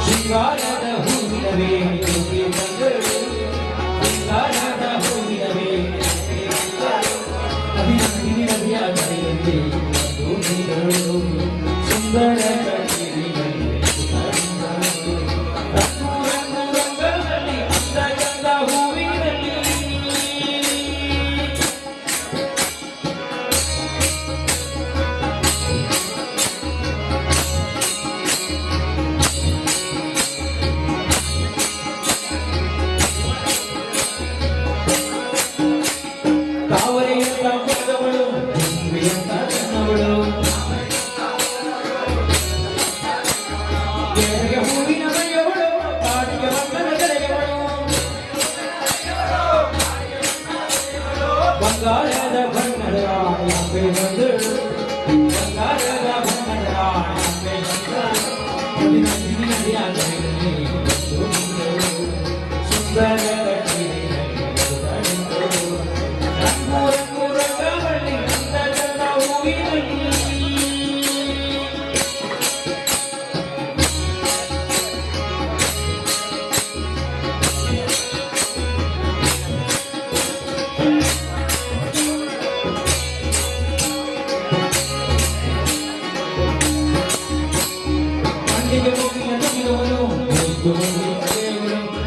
ಶೃಂಗಾರದ ಹೂವಿನವೇ ನಿನಗೆ ಬಂದರು ಶೃಂಗಾರದ ಹೂವಿನವೇ ಅಭಿನಂದಿನಿ ನದಿಯ ಕಡೆಯಲ್ಲಿ ನೀರು ಸುಂದರ ರಂಗದಲ್ಲಿ ಅಂದ ಚಂದ ಹೂವಿನಲ್ಲಿ ಬಂಗಾರದ ಬಣ್ಣದ ರಾಣಿ ಬಂದರು ಬಂಗಾರದ ಬಣ್ಣದ ರಾಣಿ ಬಂದರು ನದಿಯ ಕಡೆಯಲ್ಲಿ ಸುಂದರ ರಂಗವಳ್ಳಿ ಅಂದ ಚಂದ ಹೂವಿನಲ್ಲಿ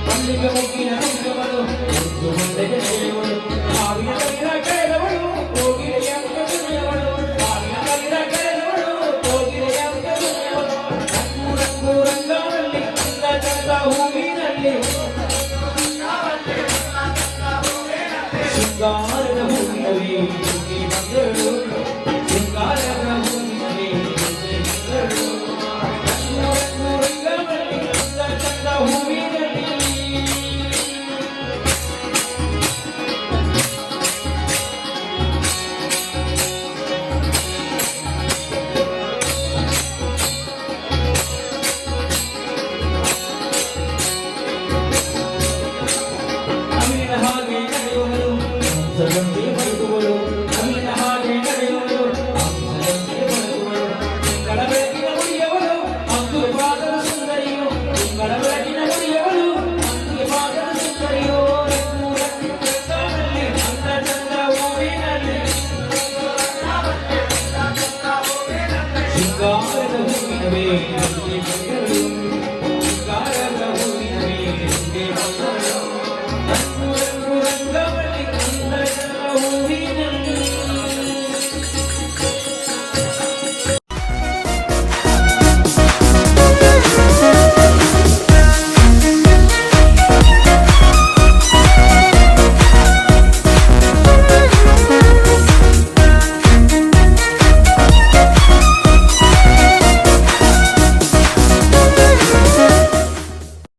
ಮಲ್ಲಿಗೆ ಮುಗಿನ ನುಂಗವಳು ಮುದ್ದು ಮಂಡೆಗೆ ನೆಲೆಯವಳು ಮಾವಿನ ಕಲಿರ ಕೆಳವಳು ಹೋಗಿರೆಯ ಮುಖದವಳು ಮಾವಿನ ಕಲಿರ ಕೆಳವಳು ಹೋಗಿರೆಯ ಮುಖದವಳು ರಂಗು ರಂಗವಳ್ಳಿ ಅಂದ ಚಂದ ಹೂವಿನಲ್ಲಿ ಶೃಂಗಾರ